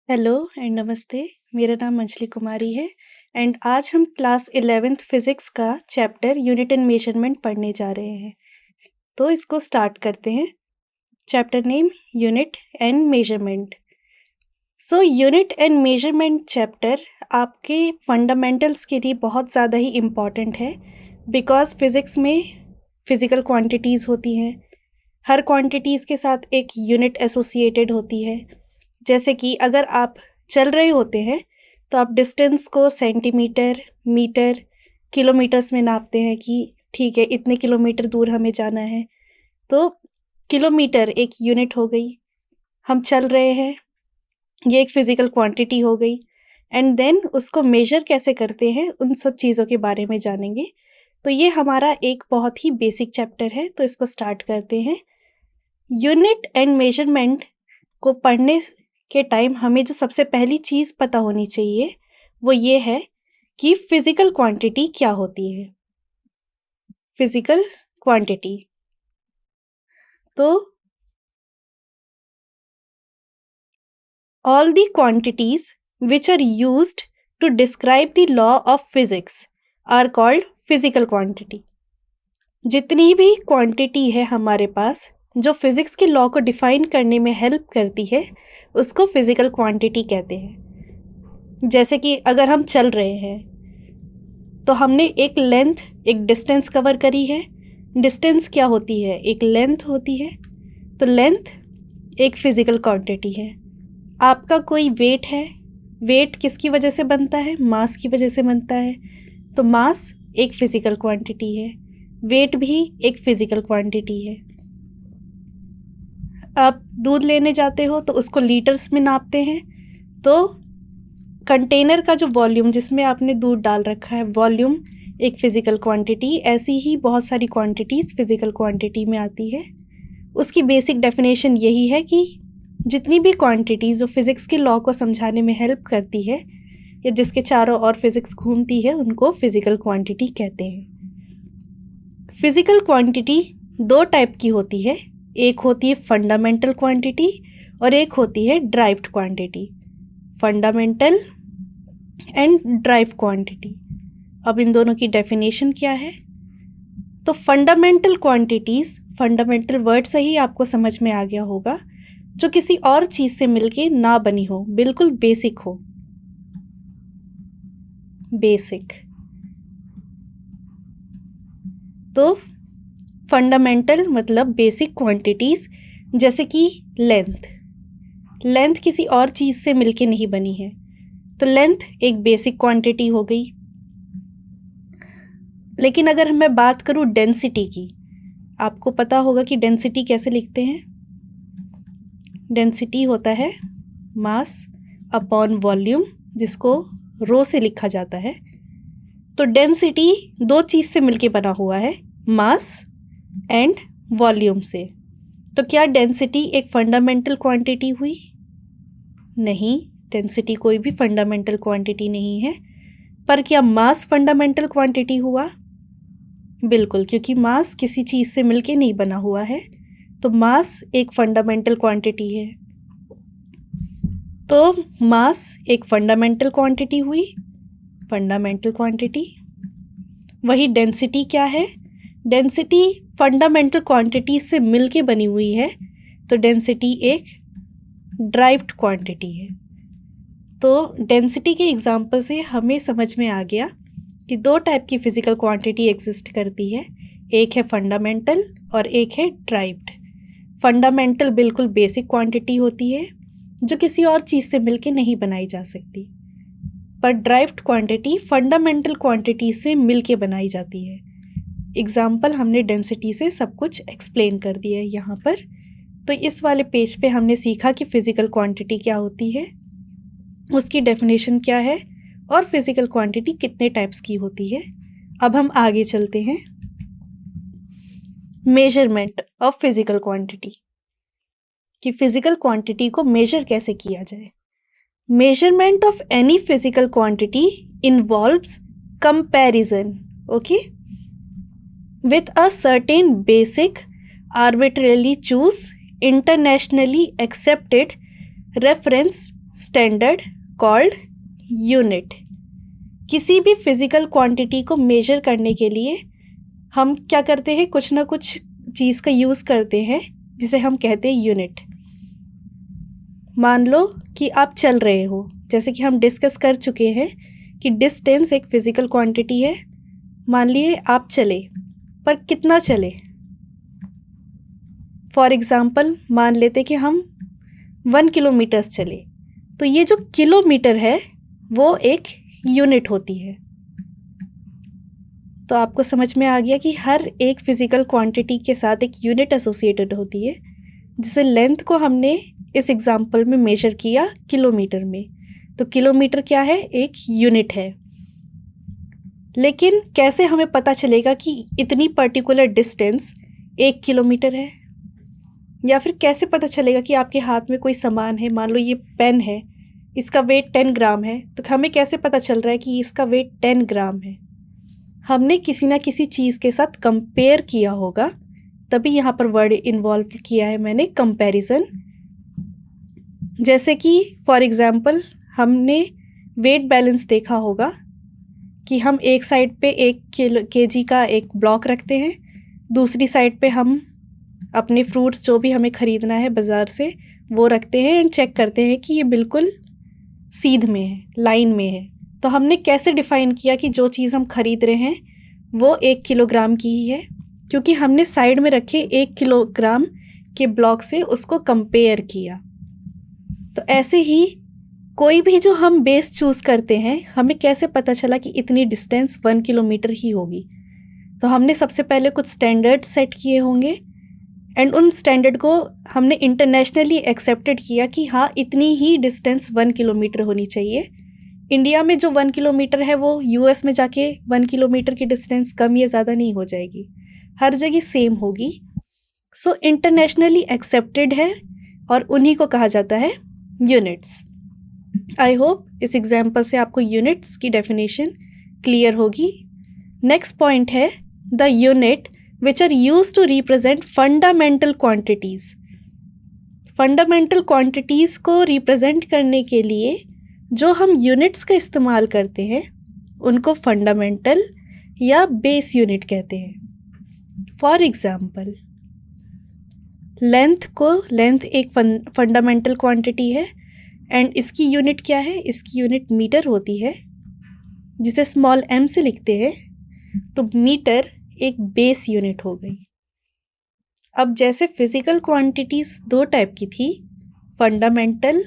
Hello and नमस्ते। मेरा नाम अंजलि कुमारी है एंड आज हम क्लास 11th फिजिक्स का चैप्टर यूनिट एंड मेजरमेंट पढ़ने जा रहे हैं। तो इसको स्टार्ट करते हैं। Chapter name unit and measurement. So unit and measurement chapter आपके फंडामेंटल्स के लिए बहुत ज़्यादा ही इम्पॉर्टेंट है, बिकॉज फिज़िक्स में फिज़िकल क्वांटिटीज़ होती हैं। हर क्वांटिटीज़ के साथ एक यूनिट एसोसिएटेड होती है। जैसे कि अगर आप चल रहे होते हैं तो आप डिस्टेंस को सेंटीमीटर, मीटर, किलोमीटर्स में नापते हैं कि ठीक है इतने किलोमीटर दूर हमें जाना है। तो किलोमीटर एक यूनिट हो गई। हम चल रहे हैं, ये एक फिज़िकल क्वांटिटी हो गई। एंड देन उसको मेजर कैसे करते हैं उन सब चीज़ों के बारे में जानेंगे। तो ये हमारा एक बहुत ही बेसिक चैप्टर है, तो इसको स्टार्ट करते हैं। यूनिट एंड मेजरमेंट को पढ़ने के टाइम हमें जो सबसे पहली चीज़ पता होनी चाहिए वो ये है कि फिज़िकल क्वांटिटी क्या होती है। फिज़िकल क्वांटिटी तो all the quantities which are used to describe the law of physics are called physical quantity। जितनी भी क्वांटिटी है हमारे पास जो फिज़िक्स के लॉ को डिफ़ाइन करने में हेल्प करती है उसको फिज़िकल क्वांटिटी कहते हैं। जैसे कि अगर हम चल रहे हैं तो हमने एक लेंथ, एक डिस्टेंस कवर करी है। डिस्टेंस क्या होती है? एक लेंथ होती है। तो लेंथ एक फिज़िकल क्वांटिटी है। आपका कोई वेट है, वेट किसकी वजह से बनता है? मास की वजह से बनता है। तो मास एक फिज़िकल क्वांटिटी है, वेट भी एक फिज़िकल क्वांटिटी है। आप दूध लेने जाते हो तो उसको लीटर्स में नापते हैं। तो कंटेनर का जो वॉल्यूम जिसमें आपने दूध डाल रखा है, वॉल्यूम एक फ़िज़िकल क्वांटिटी। ऐसी ही बहुत सारी क्वांटिटीज़ फ़िज़िकल क्वांटिटी में आती है। उसकी बेसिक डेफिनेशन यही है कि जितनी भी क्वांटिटीज़ जो फिज़िक्स के लॉ को समझाने में हेल्प करती है या जिसके चारों ओर फिज़िक्स घूमती है उनको फिज़िकल क्वांटिटी कहते हैं। फिज़िकल क्वांटिटी दो टाइप की होती है, एक होती है फंडामेंटल क्वांटिटी और एक होती है derived quantity. Fundamental and drive quantity. अब इन दोनों की डेफिनेशन क्या है? तो फंडामेंटल क्वांटिटीज़, फंडामेंटल वर्ड से ही आपको समझ में आ गया होगा, जो किसी और चीज़ से मिलके ना बनी हो, बिल्कुल बेसिक हो। बेसिक तो फंडामेंटल मतलब बेसिक क्वांटिटीज़। जैसे कि लेंथ, लेंथ किसी और चीज़ से मिलके नहीं बनी है, तो लेंथ एक बेसिक क्वांटिटी हो गई। लेकिन अगर मैं बात करूँ डेंसिटी की, आपको पता होगा कि डेंसिटी कैसे लिखते हैं। डेंसिटी होता है मास अपॉन वॉल्यूम, जिसको रो से लिखा जाता है। तो डेंसिटी दो चीज़ से मिलके बना हुआ है, मास एंड वॉल्यूम से। तो क्या डेंसिटी एक फंडामेंटल क्वांटिटी हुई? नहीं, डेंसिटी कोई भी फंडामेंटल क्वांटिटी नहीं है। पर क्या मास फंडामेंटल क्वांटिटी हुआ? बिल्कुल, क्योंकि मास किसी चीज़ से मिलके नहीं बना हुआ है, तो मास एक फंडामेंटल क्वांटिटी है। तो मास एक फंडामेंटल क्वांटिटी हुई, फंडामेंटल क्वांटिटी। वही डेंसिटी क्या है? डेंसिटी फंडामेंटल क्वांटिटी से मिलके बनी हुई है, तो डेंसिटी एक ड्राइव्ड क्वांटिटी है। तो डेंसिटी के एग्जाम्पल से हमें समझ में आ गया कि दो टाइप की फिज़िकल क्वांटिटी एग्जिस्ट करती है, एक है फंडामेंटल और एक है ड्राइव्ड। फंडामेंटल बिल्कुल बेसिक क्वांटिटी होती है जो किसी और चीज़ से मिलके नहीं बनाई जा सकती, पर ड्राइव्ड क्वांटिटी फंडामेंटल क्वांटिटी से मिलके बनाई जाती है। एग्जाम्पल हमने डेंसिटी से सब कुछ एक्सप्लेन कर दिया है यहाँ पर। तो इस वाले पेज पे हमने सीखा कि फ़िज़िकल क्वांटिटी क्या होती है, उसकी डेफिनेशन क्या है और फिज़िकल क्वांटिटी कितने टाइप्स की होती है। अब हम आगे चलते हैं। मेजरमेंट ऑफ फिज़िकल क्वांटिटी, कि फिज़िकल क्वांटिटी को मेजर कैसे किया जाए। Measurement of any physical quantity involves comparison, okay, with a certain basic, arbitrarily choose, internationally accepted reference standard called unit. किसी भी फिजिकल क्वांटिटी को मेजर करने के लिए हम क्या करते हैं, कुछ ना कुछ चीज़ का यूज़ करते हैं जिसे हम कहते हैं यूनिट। मान लो कि आप चल रहे हो, जैसे कि हम डिस्कस कर चुके हैं कि डिस्टेंस एक फिजिकल क्वांटिटी है। मान लिए आप चले, पर कितना चले। फॉर एग्ज़ाम्पल मान लेते कि हम 1 किलोमीटर चले, तो ये जो किलोमीटर है वो एक यूनिट होती है। तो आपको समझ में आ गया कि हर एक फिजिकल क्वांटिटी के साथ एक यूनिट एसोसिएटेड होती है। जैसे लेंथ को हमने इस एग्जांपल में मेजर किया किलोमीटर में, तो किलोमीटर क्या है, एक यूनिट है। लेकिन कैसे हमें पता चलेगा कि इतनी पर्टिकुलर डिस्टेंस 1 किलोमीटर है? या फिर कैसे पता चलेगा कि आपके हाथ में कोई सामान है, मान लो ये पेन है, इसका वेट 10 ग्राम है, तो हमें कैसे पता चल रहा है कि इसका वेट 10 ग्राम है? हमने किसी ना किसी चीज़ के साथ कंपेयर किया होगा, तभी यहाँ पर वर्ड इन्वॉल्व किया है मैंने, कंपैरिजन। जैसे कि फॉर एग्जांपल हमने वेट बैलेंस देखा होगा कि हम एक साइड पे 1 केजी का एक ब्लॉक रखते हैं, दूसरी साइड पे हम अपने फ्रूट्स जो भी हमें ख़रीदना है बाज़ार से वो रखते हैं एंड चेक करते हैं कि ये बिल्कुल सीध में है, लाइन में है। तो हमने कैसे डिफ़ाइन किया कि जो चीज़ हम ख़रीद रहे हैं वो 1 किलोग्राम की ही है? क्योंकि हमने साइड में रखे 1 किलोग्राम के ब्लॉक से उसको कंपेयर किया। तो ऐसे ही कोई भी जो हम बेस चूज़ करते हैं, हमें कैसे पता चला कि इतनी डिस्टेंस 1 किलोमीटर ही होगी? तो हमने सबसे पहले कुछ स्टैंडर्ड सेट किए होंगे एंड उन स्टैंडर्ड को हमने इंटरनेशनली एक्सेप्टेड किया कि हाँ, इतनी ही डिस्टेंस 1 किलोमीटर होनी चाहिए। इंडिया में जो 1 किलोमीटर है वो यूएस में जाके 1 किलोमीटर की डिस्टेंस कम या ज़्यादा नहीं हो जाएगी, हर जगह सेम होगी। सो इंटरनेशनली एक्सेप्टेड है और उन्हीं को कहा जाता है यूनिट्स। आई होप इस एग्जाम्पल से आपको यूनिट्स की डेफिनेशन क्लियर होगी। नेक्स्ट पॉइंट है the unit which are use to represent fundamental quantities. Fundamental quantities को रिप्रेजेंट करने के लिए जो हम यूनिट्स का इस्तेमाल करते हैं उनको फंडामेंटल या बेस यूनिट कहते हैं। फॉर एग्ज़ाम्पल लेंथ एक फंडामेंटल क्वांटिटी है एंड इसकी यूनिट क्या है, इसकी यूनिट मीटर होती है, जिसे स्मॉल m से लिखते हैं। तो मीटर एक बेस यूनिट हो गई। अब जैसे फिजिकल क्वांटिटीज़ 2 टाइप की थी, फंडामेंटल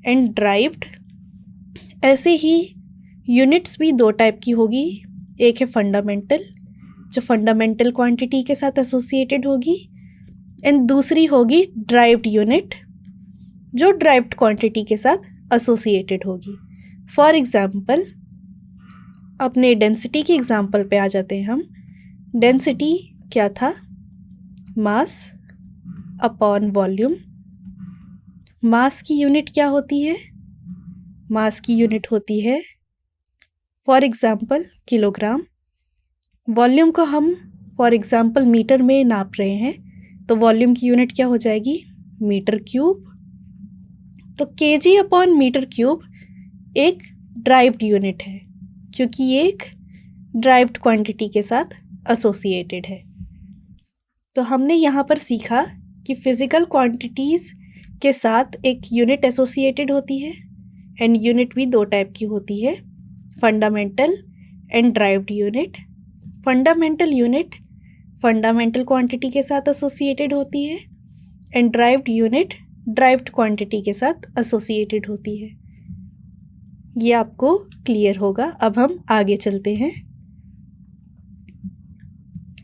एंड ड्राइव्ड, ऐसे ही यूनिट्स भी 2 टाइप की होगी। एक है फंडामेंटल, जो फंडामेंटल क्वांटिटी के साथ एसोसिएटेड होगी, एंड दूसरी होगी ड्राइव्ड यूनिट, जो ड्राइव्ड क्वांटिटी के साथ एसोसिएटेड होगी। फॉर एग्जांपल अपने डेंसिटी के एग्जांपल पे आ जाते हैं हम। डेंसिटी क्या था, मास अपॉन वॉल्यूम। मास की यूनिट क्या होती है, मास की यूनिट होती है फॉर एग्जांपल किलोग्राम। वॉल्यूम को हम फॉर एग्जांपल मीटर में नाप रहे हैं, तो वॉल्यूम की यूनिट क्या हो जाएगी, मीटर क्यूब। तो केजी अपॉन मीटर क्यूब एक ड्राइव्ड यूनिट है, क्योंकि ये एक ड्राइव्ड क्वांटिटी के साथ एसोसिएटेड है। तो हमने यहाँ पर सीखा कि फिज़िकल क्वांटिटीज़ के साथ एक यूनिट एसोसिएटेड होती है एंड यूनिट भी 2 टाइप की होती है, fundamental and derived unit. Fundamental unit fundamental quantity के साथ एसोसिएटेड होती है and derived unit derived quantity के साथ एसोसिएटेड होती है। ये आपको क्लियर होगा। अब हम आगे चलते हैं।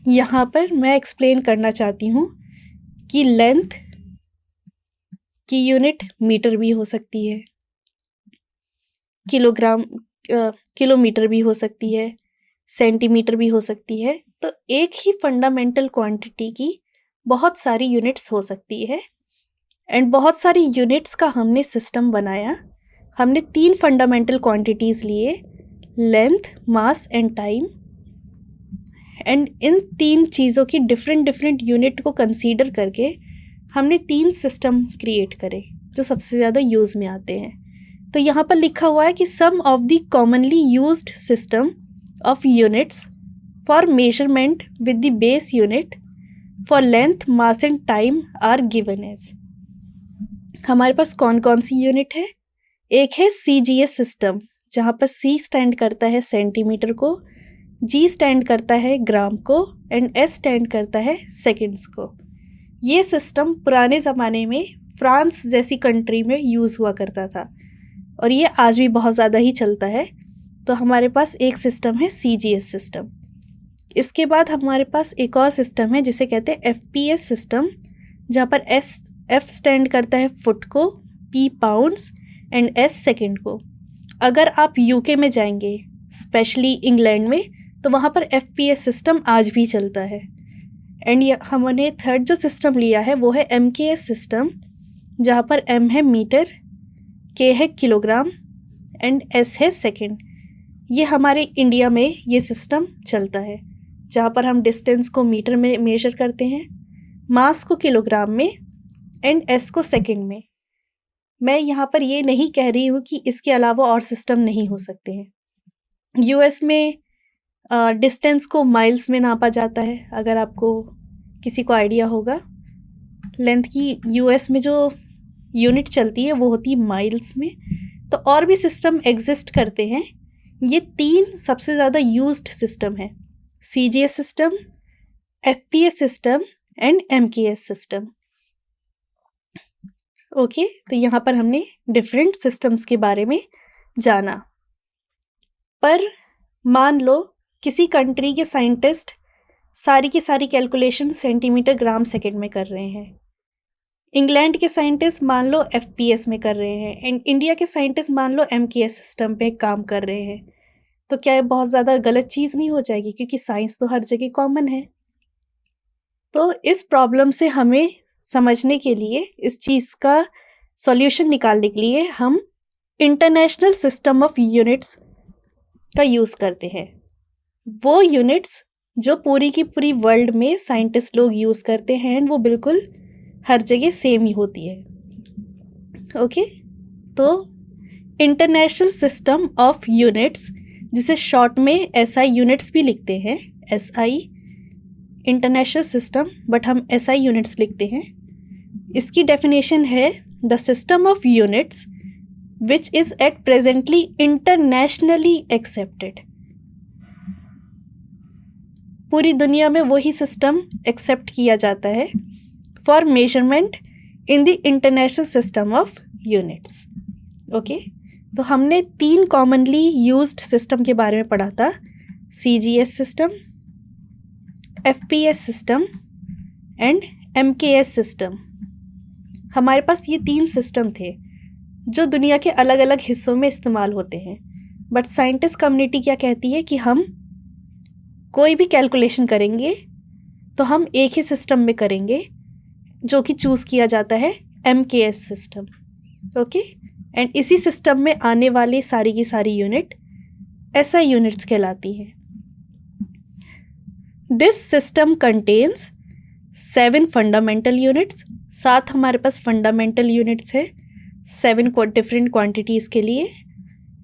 यहाँ पर मैं एक्सप्लेन करना चाहती हूँ कि लेंथ की यूनिट मीटर भी हो सकती है, किलोमीटर भी हो सकती है, सेंटीमीटर भी हो सकती है। तो एक ही फंडामेंटल क्वांटिटी की बहुत सारी यूनिट्स हो सकती है एंड बहुत सारी यूनिट्स का हमने सिस्टम बनाया। हमने 3 फंडामेंटल क्वांटिटीज़ लिए, length, mass and time, and in 3 चीज़ों की डिफरेंट यूनिट को कंसीडर करके हमने 3 सिस्टम क्रिएट करे जो सबसे ज़्यादा यूज़ में आते हैं। तो यहाँ पर लिखा हुआ है कि some of the commonly used system of units for measurement with the base unit for length mass and time are given as. हमारे पास कौन कौन सी यूनिट है? एक है CGS सिस्टम, जहाँ पर C स्टैंड करता है सेंटीमीटर को, G स्टैंड करता है ग्राम को एंड S स्टैंड करता है सेकंड्स को। ये सिस्टम पुराने ज़माने में फ्रांस जैसी कंट्री में यूज़ हुआ करता था और ये आज भी बहुत ज़्यादा ही चलता है। तो हमारे पास एक सिस्टम है CGS सिस्टम। इसके बाद हमारे पास एक और सिस्टम है जिसे कहते हैं FPS सिस्टम, जहाँ पर F स्टैंड करता है फुट को, P pounds and S second को। अगर आप UK में जाएंगे, स्पेशली इंग्लैंड में, तो वहाँ पर FPS सिस्टम आज भी चलता है। एंड हमने थर्ड जो सिस्टम लिया है वो है MKS सिस्टम, जहाँ पर M है मीटर, K है किलोग्राम एंड S है सेकंड। ये हमारे इंडिया में ये सिस्टम चलता है, जहाँ पर हम डिस्टेंस को मीटर में मेजर करते हैं, मास को किलोग्राम में एंड S को सेकंड में। मैं यहाँ पर ये नहीं कह रही हूँ कि इसके अलावा और सिस्टम नहीं हो सकते हैं। US में डिस्टेंस को माइल्स में नापा जाता है, अगर आपको किसी को आइडिया होगा। लेंथ की US में जो यूनिट चलती है वो होती है माइल्स में। तो और भी सिस्टम एग्जिस्ट करते हैं। ये 3 सबसे ज़्यादा यूज्ड सिस्टम है: CGS system, FPS system and MKS system. Okay, तो यहाँ पर हमने डिफरेंट सिस्टम्स के बारे में जाना। पर मान लो किसी कंट्री के साइंटिस्ट सारी की सारी कैलकुलेशन सेंटीमीटर ग्राम सेकंड में कर रहे हैं, इंग्लैंड के साइंटिस्ट मान लो FPS में कर रहे हैं एंड इंडिया के साइंटिस्ट मान लो MKS सिस्टम पे काम कर रहे हैं। तो क्या ये बहुत ज़्यादा गलत चीज़ नहीं हो जाएगी? क्योंकि साइंस तो हर जगह कॉमन है। तो इस प्रॉब्लम से हमें समझने के लिए, इस चीज़ का सॉल्यूशन निकालने के लिए हम इंटरनेशनल सिस्टम ऑफ यूनिट्स का यूज़ करते हैं। वो यूनिट्स जो पूरी की पूरी वर्ल्ड में साइंटिस्ट लोग यूज़ करते हैं, वो बिल्कुल हर जगह सेम ही होती है। ओके, तो इंटरनेशनल सिस्टम ऑफ यूनिट्स, जिसे शॉर्ट में SI यूनिट्स भी लिखते हैं, SI इंटरनेशनल सिस्टम, बट हम SI यूनिट्स लिखते हैं। इसकी डेफिनेशन है the system of units which is at presently internationally accepted. पूरी दुनिया में वही सिस्टम एक्सेप्ट किया जाता है for measurement in the international system of units. Okay, तो हमने 3 कॉमनली यूज्ड सिस्टम के बारे में पढ़ा था: CGS system, FPS system and MKS system. हमारे पास ये 3 सिस्टम थे जो दुनिया के अलग अलग हिस्सों में इस्तेमाल होते हैं। बट साइंटिस्ट कम्युनिटी क्या कहती है कि हम कोई भी कैलकुलेशन करेंगे तो हम एक ही सिस्टम में करेंगे, जो कि चूज़ किया जाता है MKS सिस्टम। ओके, एंड इसी सिस्टम में आने वाली सारी की सारी यूनिट SI यूनिट्स कहलाती हैं। This system contains 7 fundamental units. 7 हमारे पास फंडामेंटल यूनिट्स है 7 डिफरेंट क्वांटिटीज़ के लिए,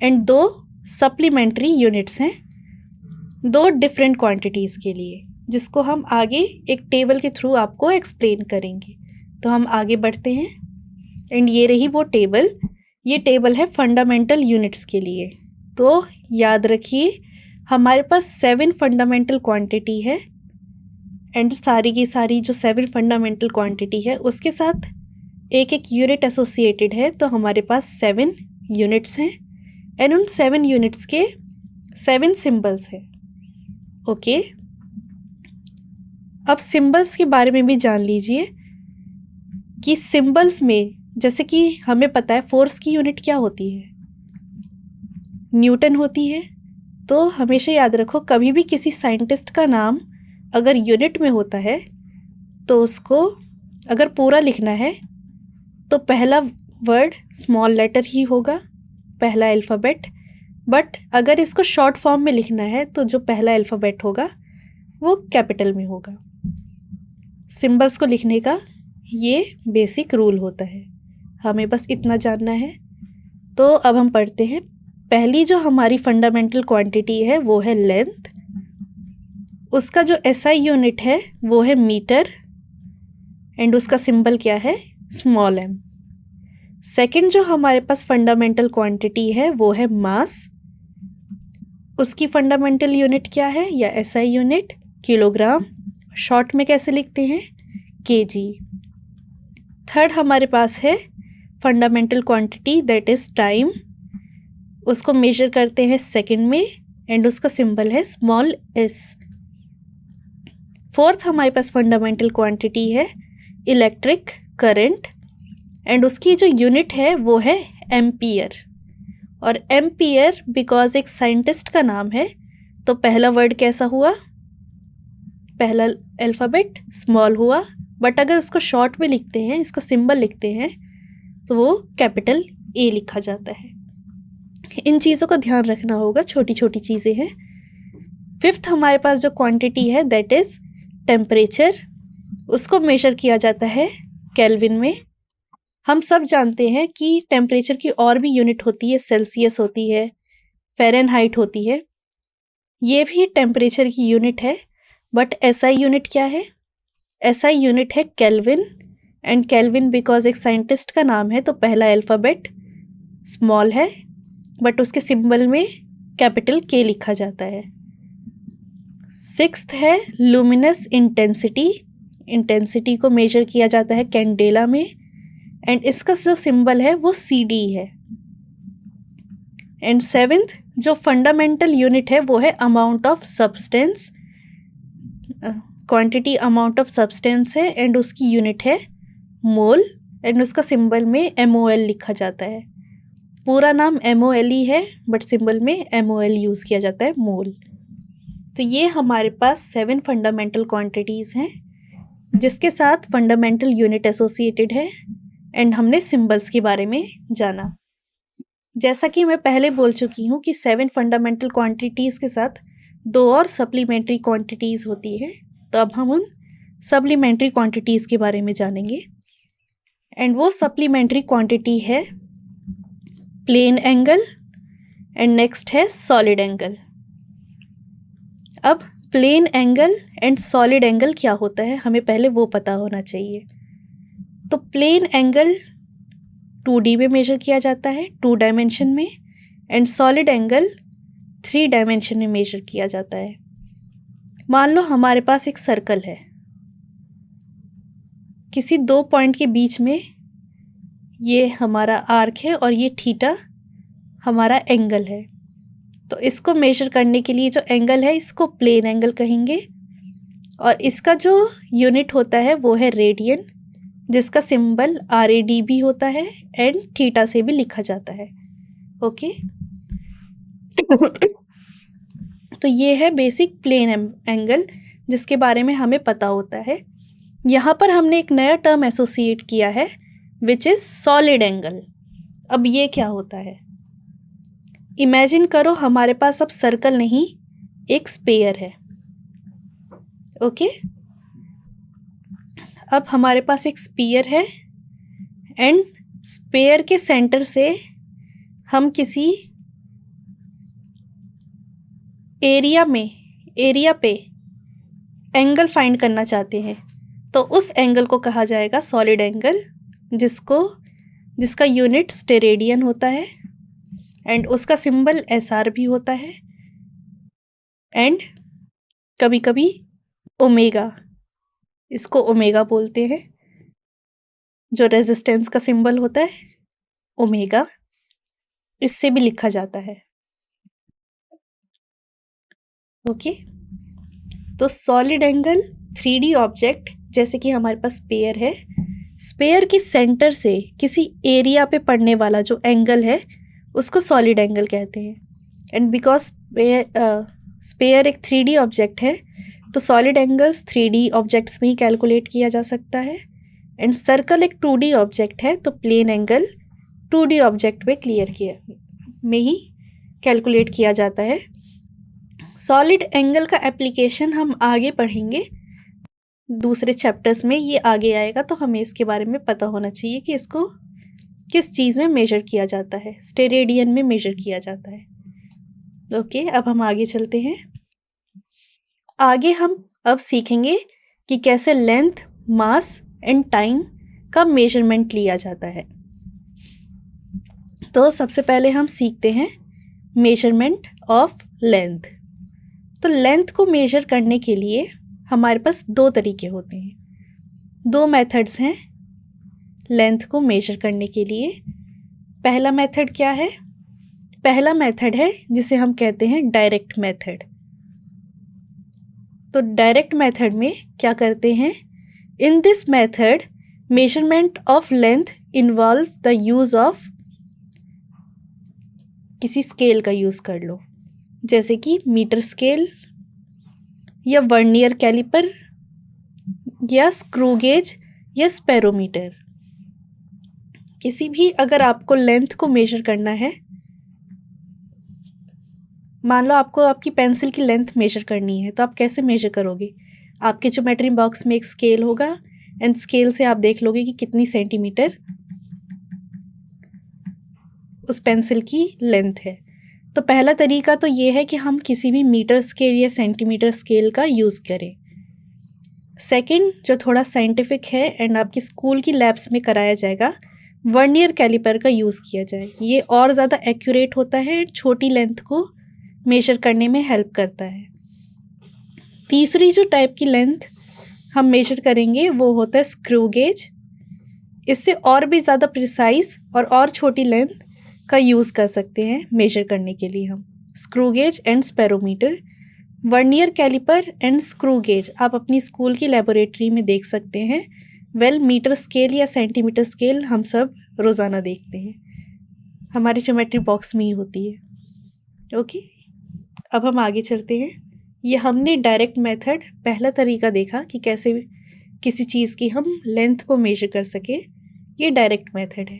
एंड 2 सप्लीमेंट्री यूनिट्स हैं 2 डिफरेंट क्वांटिटीज़ के लिए, जिसको हम आगे एक टेबल के थ्रू आपको एक्सप्लेन करेंगे। तो हम आगे बढ़ते हैं एंड ये रही वो टेबल। ये टेबल है फंडामेंटल यूनिट्स के लिए। तो याद रखिए, हमारे पास 7 फंडामेंटल क्वांटिटी है एंड सारी की सारी जो 7 फंडामेंटल क्वांटिटी है उसके साथ एक एक यूनिट एसोसिएटेड है। तो हमारे पास 7 यूनिट्स हैं एंड उन 7 यूनिट्स के 7 सिंबल्स हैं। ओके, अब सिंबल्स के बारे में भी जान लीजिए कि सिंबल्स में, जैसे कि हमें पता है फोर्स की यूनिट क्या होती है, न्यूटन होती है। तो हमेशा याद रखो, कभी भी किसी साइंटिस्ट का नाम अगर यूनिट में होता है तो उसको अगर पूरा लिखना है तो पहला वर्ड स्मॉल लेटर ही होगा, पहला अल्फ़ाबेट। बट अगर इसको शॉर्ट फॉर्म में लिखना है तो जो पहला अल्फ़ाबेट होगा वो कैपिटल में होगा। सिंबल्स को लिखने का ये बेसिक रूल होता है, हमें बस इतना जानना है। तो अब हम पढ़ते हैं। पहली जो हमारी फंडामेंटल क्वांटिटी है वो है लेंथ, उसका जो एसआई यूनिट है वो है मीटर एंड उसका सिंबल क्या है, स्मॉल एम। सेकंड जो हमारे पास फंडामेंटल क्वांटिटी है वो है मास, उसकी फंडामेंटल यूनिट क्या है या एसआई यूनिट, किलोग्राम, शॉर्ट में कैसे लिखते हैं, केजी। थर्ड हमारे पास है fundamental quantity that is time, उसको मेजर करते हैं सेकंड में एंड उसका सिंबल है स्मॉल एस। फोर्थ हमारे पास फंडामेंटल क्वांटिटी है इलेक्ट्रिक करंट एंड उसकी जो यूनिट है वो है एम्पियर। और एम्पियर बिकॉज एक साइंटिस्ट का नाम है तो पहला वर्ड कैसा हुआ, पहला अल्फ़ाबेट स्मॉल हुआ, बट अगर उसको शॉर्ट में लिखते हैं, इसका सिंबल लिखते हैं तो वो कैपिटल ए लिखा जाता है। इन चीज़ों का ध्यान रखना होगा, छोटी छोटी चीज़ें हैं। फिफ्थ हमारे पास जो क्वांटिटी है दैट इज़ टेम्परेचर, उसको मेजर किया जाता है केल्विन में। हम सब जानते हैं कि टेम्परेचर की और भी यूनिट होती है, सेल्सियस होती है, फ़ारेनहाइट होती है, ये भी टेम्परेचर की यूनिट है। बट एसआई यूनिट क्या है, एसआई यूनिट है केल्विन एंड केल्विन बिकॉज एक साइंटिस्ट का नाम है तो पहला अल्फ़ाबेट स्मॉल है बट उसके सिंबल में कैपिटल के लिखा जाता है। सिक्स्थ है लुमिनस इंटेंसिटी, इंटेंसिटी को मेजर किया जाता है कैंडेला में एंड इसका जो सिंबल है वो सी डी है। एंड सेवेंथ जो फंडामेंटल यूनिट है वो है amount of substance, quantity amount of substance है एंड उसकी यूनिट है मोल एंड उसका सिंबल में MOL लिखा जाता है। पूरा नाम MOL ही है बट सिंबल में MOL यूज़ किया जाता है, मोल। तो ये हमारे पास 7 फंडामेंटल क्वांटिटीज़ हैं जिसके साथ फंडामेंटल यूनिट एसोसिएटेड है एंड हमने सिंबल्स के बारे में जाना। जैसा कि मैं पहले बोल चुकी हूँ कि 7 फंडामेंटल क्वांटिटीज़ के साथ 2 और सप्लीमेंट्री क्वांटिटीज़ होती है, तो अब हम उन सप्लीमेंट्री क्वांटिटीज़ के बारे में जानेंगे। एंड वो सप्लीमेंट्री क्वांटिटी है प्लेन एंगल एंड नेक्स्ट है सॉलिड एंगल। अब plane angle and solid angle क्या होता है हमें पहले वो पता होना चाहिए। तो प्लेन एंगल 2D में मेजर किया जाता है, 2 डायमेंशन में, एंड सॉलिड एंगल 3 डायमेंशन में मेजर किया जाता है। मान लो हमारे पास एक सर्कल है, किसी 2 पॉइंट के बीच में ये हमारा आर्क है और ये थीटा हमारा एंगल है। तो इसको मेजर करने के लिए जो एंगल है इसको प्लेन एंगल कहेंगे और इसका जो यूनिट होता है वो है रेडियन, जिसका सिंबल RAD भी होता है एंड थीटा से भी लिखा जाता है। ओके तो ये है बेसिक प्लेन एंगल जिसके बारे में हमें पता होता है। यहाँ पर हमने एक नया टर्म एसोसिएट किया है विच इज़ सॉलिड एंगल। अब ये क्या होता है, इमेजिन करो हमारे पास अब सर्कल नहीं एक स्फीयर है। ओके अब हमारे पास एक स्फीयर है एंड स्फीयर के सेंटर से हम किसी एरिया पे एंगल फाइंड करना चाहते हैं, तो उस एंगल को कहा जाएगा सॉलिड एंगल, जिसका यूनिट स्टेरेडियन होता है एंड उसका सिंबल SR भी होता है एंड कभी कभी ओमेगा, इसको ओमेगा बोलते हैं, जो रेजिस्टेंस का सिंबल होता है ओमेगा, इससे भी लिखा जाता है। ओके तो सॉलिड एंगल 3D ऑब्जेक्ट जैसे कि हमारे पास स्फीयर है, स्फीयर के सेंटर से किसी एरिया पे पड़ने वाला जो एंगल है उसको सॉलिड एंगल कहते हैं। एंड बिकॉज स्फीयर एक 3D ऑब्जेक्ट है तो सॉलिड एंगल्स 3D ऑब्जेक्ट्स में ही कैलकुलेट किया जा सकता है एंड सर्कल एक 2D ऑब्जेक्ट है तो प्लेन एंगल 2D ऑब्जेक्ट में ही कैलकुलेट किया जाता है। सॉलिड एंगल का एप्लीकेशन हम आगे पढ़ेंगे दूसरे चैप्टर्स में, ये आगे आएगा, तो हमें इसके बारे में पता होना चाहिए कि इसको किस चीज़ में मेजर किया जाता है? स्टेरेडियन में मेजर किया जाता है। ओके, अब हम आगे चलते हैं। आगे हम अब सीखेंगे कि कैसे लेंथ, मास एंड टाइम का मेजरमेंट लिया जाता है। तो सबसे पहले हम सीखते हैं मेजरमेंट ऑफ लेंथ। तो लेंथ को मेजर करने के लिए हमारे पास दो तरीके होते हैं, दो मेथड्स हैं लेंथ को मेजर करने के लिए। पहला मेथड क्या है? पहला मेथड है जिसे हम कहते हैं डायरेक्ट मेथड। तो डायरेक्ट मेथड में क्या करते हैं? In this method measurement of length involve the use of, किसी स्केल का यूज कर लो, जैसे कि मीटर स्केल या वर्नियर कैलिपर या स्क्रू गेज या स्पेरोमीटर। किसी भी अगर आपको लेंथ को मेजर करना है, मान लो आपको आपकी पेंसिल की लेंथ मेजर करनी है, तो आप कैसे मेजर करोगे? आपके ज्योमेट्री बॉक्स में एक स्केल होगा एंड स्केल से आप देख लोगे कि कितनी सेंटीमीटर उस पेंसिल की लेंथ है। तो पहला तरीका तो ये है कि हम किसी भी मीटर स्केल या सेंटीमीटर स्केल का यूज़ करें। सेकंड, जो थोड़ा साइंटिफिक है एंड आपकी स्कूल की लैब्स में कराया जाएगा, वर्नियर कैलिपर का यूज़ किया जाए। ये और ज़्यादा एक्यूरेट होता है, छोटी लेंथ को मेजर करने में हेल्प करता है। तीसरी जो टाइप की लेंथ हम मेजर करेंगे वो होता है स्क्रू गेज। इससे और भी ज़्यादा प्रिसाइज और छोटी लेंथ का यूज़ कर सकते हैं मेजर करने के लिए हम। Screw gauge and spherometer, vernier caliper and screw gauge आप अपनी स्कूल की लेबोरेटरी में देख सकते हैं। मीटर स्केल या सेंटीमीटर स्केल हम सब रोज़ाना देखते हैं, हमारी ज्योमेट्री बॉक्स में ही होती है। ओके, अब हम आगे चलते हैं। ये हमने डायरेक्ट मेथड, पहला तरीका देखा कि कैसे किसी चीज़ की हम लेंथ को मेजर कर सके, ये डायरेक्ट मेथड है।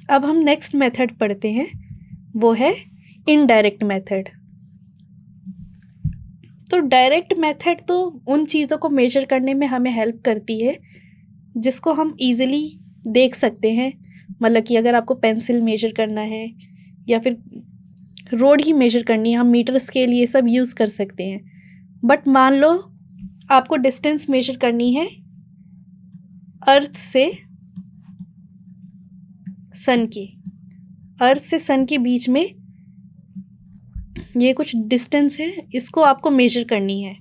अब हम नेक्स्ट मेथड पढ़ते हैं, वो है इनडायरेक्ट मेथड। तो डायरेक्ट मेथड तो उन चीज़ों को मेजर करने में हमें हेल्प करती है जिसको हम इजीली देख सकते हैं। मतलब कि अगर आपको पेंसिल मेजर करना है या फिर रोड ही मेजर करनी है, हम मीटर स्केल ये सब यूज़ कर सकते हैं। बट मान लो आपको डिस्टेंस मेजर करनी है अर्थ से सन की, अर्थ से सन के बीच में ये कुछ डिस्टेंस है, इसको आपको मेजर करनी है।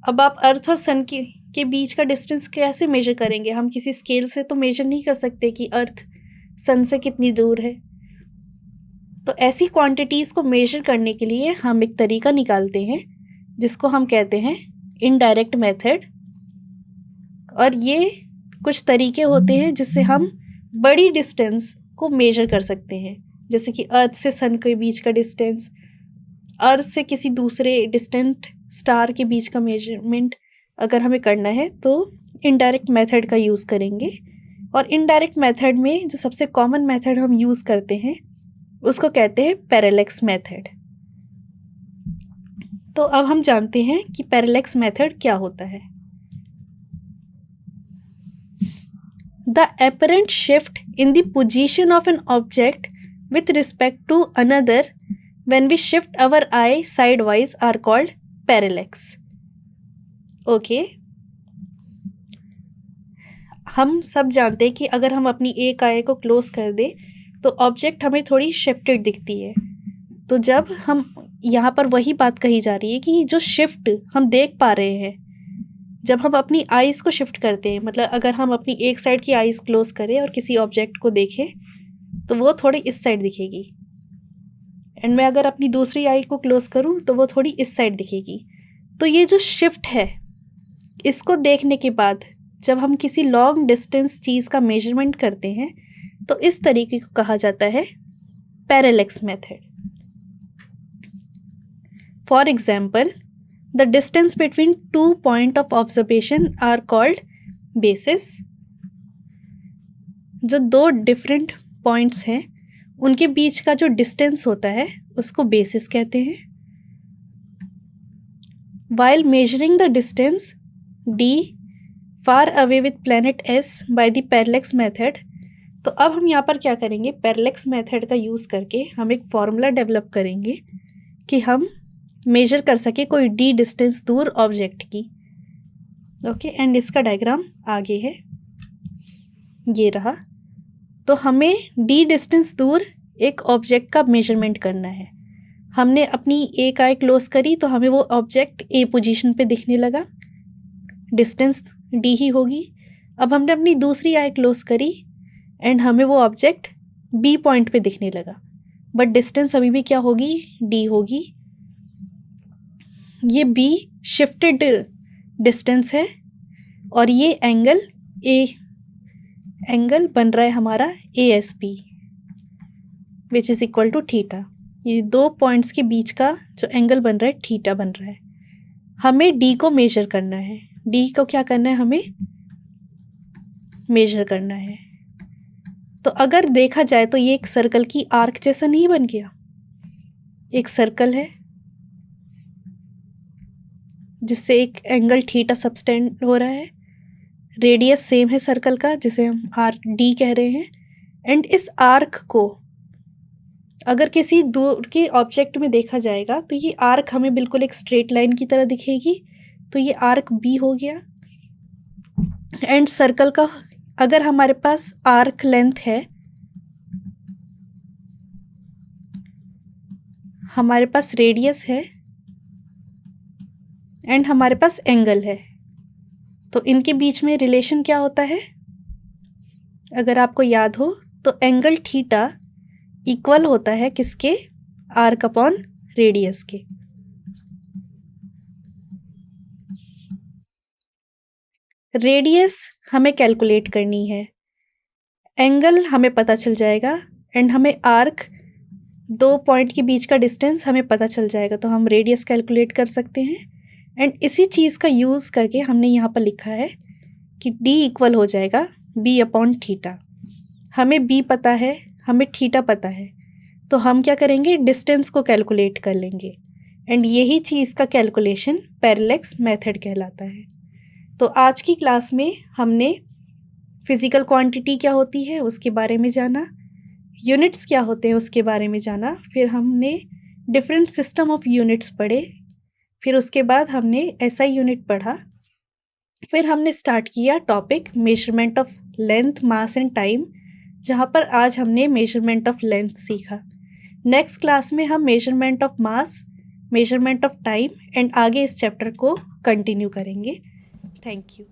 अब आप अर्थ और सन के बीच का डिस्टेंस कैसे मेजर करेंगे? हम किसी स्केल से तो मेजर नहीं कर सकते कि अर्थ सन से कितनी दूर है। तो ऐसी क्वांटिटीज़ को मेजर करने के लिए हम एक तरीका निकालते हैं जिसको हम कहते हैं इनडायरेक्ट मेथड। और ये कुछ तरीके होते हैं जिससे हम बड़ी डिस्टेंस को मेजर कर सकते हैं, जैसे कि अर्थ से सन के बीच का डिस्टेंस, अर्थ से किसी दूसरे डिस्टेंट स्टार के बीच का मेजरमेंट अगर हमें करना है तो इनडायरेक्ट मेथड का यूज़ करेंगे। और इनडायरेक्ट मेथड में जो सबसे कॉमन मेथड हम यूज़ करते हैं उसको कहते हैं पैरेलैक्स मेथड। तो अब हम जानते हैं कि पैरेलैक्स मेथड क्या होता है। The apparent shift in the position of an object with respect to another when we shift our eye sidewise are called parallax. Okay. हम सब जानते हैं कि अगर हम अपनी एक आई को क्लोज कर दें तो ऑब्जेक्ट हमें थोड़ी शिफ्टेड दिखती है। तो जब हम यहाँ पर वही बात कही जा रही है कि जो शिफ्ट हम देख पा रहे हैं, जब हम अपनी आइज़ को शिफ्ट करते हैं, मतलब अगर हम अपनी एक साइड की आइज़ क्लोज करें और किसी ऑब्जेक्ट को देखें तो वो थोड़ी इस साइड दिखेगी, एंड मैं अगर अपनी दूसरी आई को क्लोज करूं तो वो थोड़ी इस साइड दिखेगी। तो ये जो शिफ्ट है, इसको देखने के बाद जब हम किसी लॉन्ग डिस्टेंस चीज़ का मेजरमेंट करते हैं तो इस तरीके को कहा जाता है parallax method. For example, the distance between two point of observation are called bases. जो दो डिफरेंट पॉइंट्स हैं उनके बीच का जो डिस्टेंस होता है उसको बेसिस कहते हैं। While measuring the distance d far away with planet S by the parallax method. तो अब हम यहाँ पर क्या करेंगे, पैरेलैक्स मेथड का यूज़ करके हम एक फॉर्मूला डेवलप करेंगे कि हम मेजर कर सके कोई डी डिस्टेंस दूर ऑब्जेक्ट की। ओके, एंड इसका डायग्राम आगे है, ये रहा। तो हमें डी डिस्टेंस दूर एक ऑब्जेक्ट का मेजरमेंट करना है। हमने अपनी एक आई क्लोज करी तो हमें वो ऑब्जेक्ट ए पोजीशन पे दिखने लगा, डिस्टेंस डी ही होगी। अब हमने अपनी दूसरी आई क्लोज करी एंड हमें वो ऑब्जेक्ट बी पॉइंट पे दिखने लगा, बट डिस्टेंस अभी भी क्या होगी, डी होगी। ये बी शिफ्टेड डिस्टेंस है और ये एंगल बन रहा है हमारा A S P which is equal to theta. ये दो पॉइंट्स के बीच का जो एंगल बन रहा है थीटा बन रहा है। हमें डी को मेजर करना है, डी को क्या करना है, हमें मेजर करना है। तो अगर देखा जाए तो ये एक सर्कल की आर्क जैसा नहीं बन गया, एक सर्कल है जिससे एक एंगल थीटा सबटेंड हो रहा है, रेडियस सेम है सर्कल का जिसे हम आर डी कह रहे हैं। एंड इस आर्क को अगर किसी दूर के ऑब्जेक्ट में देखा जाएगा तो ये आर्क हमें बिल्कुल एक स्ट्रेट लाइन की तरह दिखेगी, तो ये आर्क बी हो गया। एंड सर्कल का अगर हमारे पास आर्क लेंथ है, हमारे पास रेडियस है एंड हमारे पास एंगल है, तो इनके बीच में रिलेशन क्या होता है, अगर आपको याद हो तो एंगल थीटा इक्वल होता है किसके, आर्क अपॉन रेडियस के। रेडियस हमें कैलकुलेट करनी है, एंगल हमें पता चल जाएगा एंड हमें आर्क दो पॉइंट के बीच का डिस्टेंस हमें पता चल जाएगा, तो हम रेडियस कैलकुलेट कर सकते हैं। एंड इसी चीज़ का यूज़ करके हमने यहाँ पर लिखा है कि डी इक्वल हो जाएगा बी अपॉन थीटा। हमें बी पता है, हमें थीटा पता है, तो हम क्या करेंगे, डिस्टेंस को कैलकुलेट कर लेंगे एंड यही चीज़ का कैलकुलेशन पैरेलैक्स मेथड कहलाता है। तो आज की क्लास में हमने फिज़िकल क्वांटिटी क्या होती है उसके बारे में जाना, यूनिट्स क्या होते हैं उसके बारे में जाना, फिर हमने डिफरेंट सिस्टम ऑफ यूनिट्स पढ़े, फिर उसके बाद हमने एसआई यूनिट पढ़ा, फिर हमने स्टार्ट किया topic measurement of length, mass and time, जहाँ पर आज हमने मेजरमेंट ऑफ लेंथ सीखा। नेक्स्ट क्लास में हम measurement of mass, measurement of time and आगे इस चैप्टर को कंटिन्यू करेंगे। Thank you.